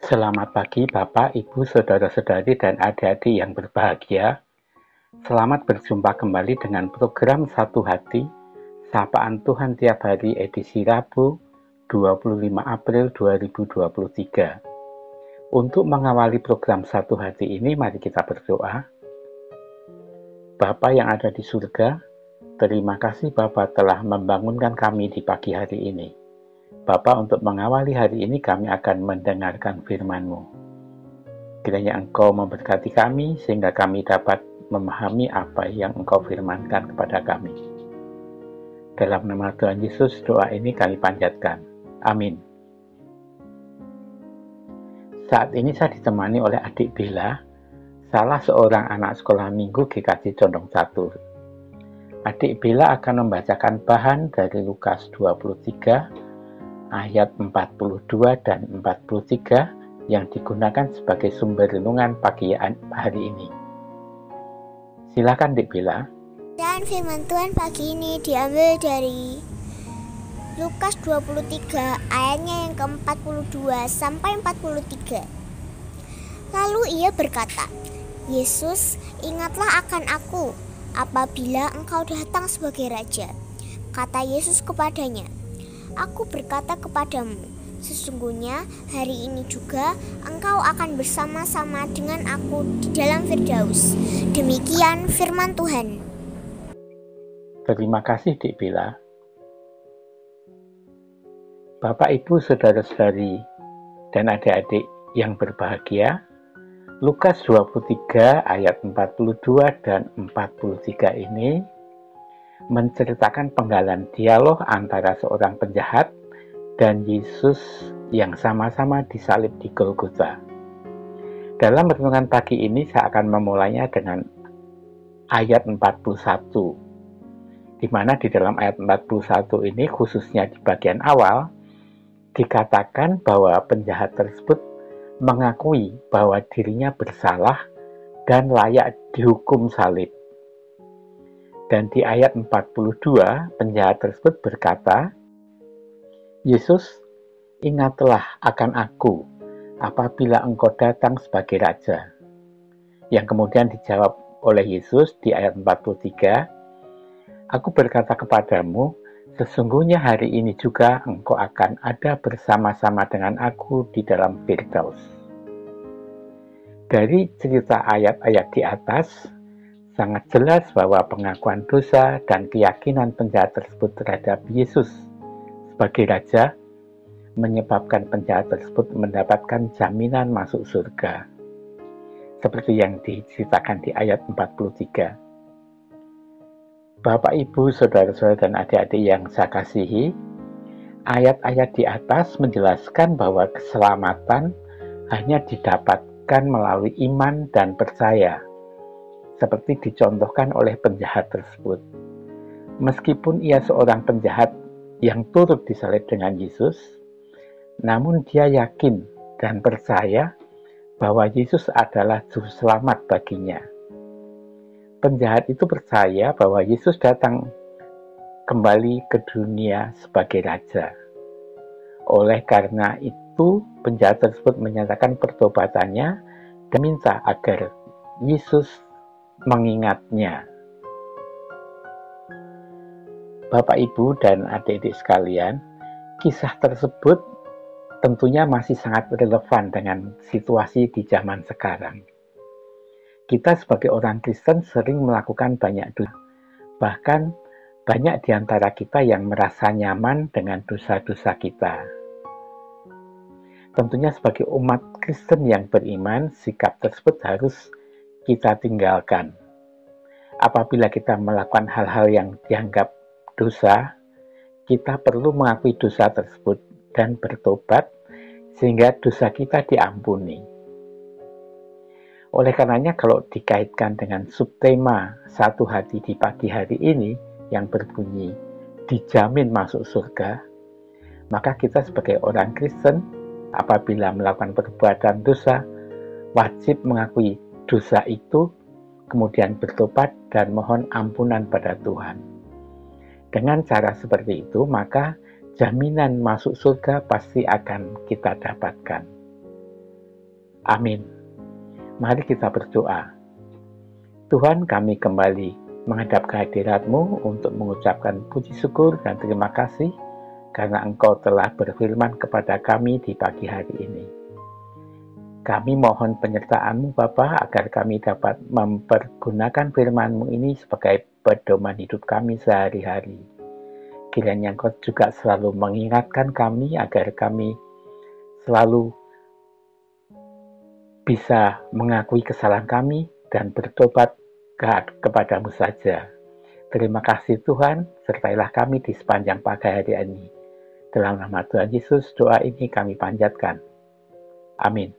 Selamat pagi Bapak, Ibu, Saudara-saudari, dan adik-adik yang berbahagia. Selamat berjumpa kembali dengan program Satu Hati, Sapaan Tuhan Tiap Hari edisi Rabu 25 April 2023. Untuk mengawali program Satu Hati ini, mari kita berdoa. Bapa yang ada di surga, terima kasih Bapa telah membangunkan kami di pagi hari ini. Bapa, untuk mengawali hari ini kami akan mendengarkan firman-Mu. Kiranya Engkau memberkati kami sehingga kami dapat memahami apa yang Engkau firmankan kepada kami. Dalam nama Tuhan Yesus, doa ini kami panjatkan. Amin. Saat ini saya ditemani oleh adik Bella, salah seorang anak sekolah minggu GKJ Condong Catur. Adik Bella akan membacakan bahan dari Lukas 23 ayat 42 dan 43 yang digunakan sebagai sumber renungan pagi hari ini. Silakan Dik Bella. Dan firman Tuhan pagi ini diambil dari Lukas 23 ayatnya yang ke-42 sampai 43. Lalu ia berkata, "Yesus, ingatlah akan aku apabila engkau datang sebagai raja." Kata Yesus kepadanya, "Aku berkata kepadamu, sesungguhnya hari ini juga engkau akan bersama-sama dengan aku di dalam Firdaus." Demikian firman Tuhan. Terima kasih Dik Bella. Bapak, Ibu, Saudara-saudari, dan adik-adik yang berbahagia, Lukas 23 ayat 42 dan 43 ini menceritakan penggalan dialog antara seorang penjahat dan Yesus yang sama-sama disalib di Golgota. Dalam renungan pagi ini saya akan memulainya dengan ayat 41, di mana di dalam ayat 41 ini khususnya di bagian awal dikatakan bahwa penjahat tersebut mengakui bahwa dirinya bersalah dan layak dihukum salib. Dan di ayat 42, penjahat tersebut berkata, "Yesus, ingatlah akan aku apabila engkau datang sebagai raja." Yang kemudian dijawab oleh Yesus di ayat 43, "Aku berkata kepadamu, sesungguhnya hari ini juga engkau akan ada bersama-sama dengan aku di dalam Firdaus." Dari cerita ayat-ayat di atas, sangat jelas bahwa pengakuan dosa dan keyakinan penjahat tersebut terhadap Yesus sebagai raja menyebabkan penjahat tersebut mendapatkan jaminan masuk surga. Seperti yang diceritakan di ayat 43. Bapak, Ibu, Saudara-saudara, dan adik-adik yang saya kasihi, ayat-ayat di atas menjelaskan bahwa keselamatan hanya didapatkan melalui iman dan percaya, seperti dicontohkan oleh penjahat tersebut. Meskipun ia seorang penjahat yang turut disalib dengan Yesus, namun dia yakin dan percaya bahwa Yesus adalah juru selamat baginya. Penjahat itu percaya bahwa Yesus datang kembali ke dunia sebagai raja. Oleh karena itu, penjahat tersebut menyatakan pertobatannya dan minta agar Yesus mengingatnya. Bapak, Ibu, dan adik-adik sekalian, kisah tersebut tentunya masih sangat relevan dengan situasi di zaman sekarang. Kita sebagai orang Kristen sering melakukan banyak dosa. Bahkan banyak di antara kita yang merasa nyaman dengan dosa-dosa kita. Tentunya sebagai umat Kristen yang beriman, sikap tersebut harus kita tinggalkan. Apabila kita melakukan hal-hal yang dianggap dosa, kita perlu mengakui dosa tersebut dan bertobat sehingga dosa kita diampuni. Oleh karenanya, kalau dikaitkan dengan subtema Satu Hati di pagi hari ini yang berbunyi dijamin masuk surga, maka kita sebagai orang Kristen apabila melakukan perbuatan dosa wajib mengakui dosa itu, kemudian bertobat dan mohon ampunan pada Tuhan. Dengan cara seperti itu, maka jaminan masuk surga pasti akan kita dapatkan. Amin. Mari kita berdoa. Tuhan, kami kembali menghadap kehadirat-Mu untuk mengucapkan puji syukur dan terima kasih karena Engkau telah berfirman kepada kami di pagi hari ini. Kami mohon penyertaan-Mu Bapa agar kami dapat mempergunakan firman-Mu ini sebagai pedoman hidup kami sehari-hari. Kiranya Engkau juga selalu mengingatkan kami agar kami selalu bisa mengakui kesalahan kami dan bertobat kepadamu saja. Terima kasih Tuhan, sertailah kami di sepanjang pagi hari ini. Dalam nama Tuhan Yesus, doa ini kami panjatkan. Amin.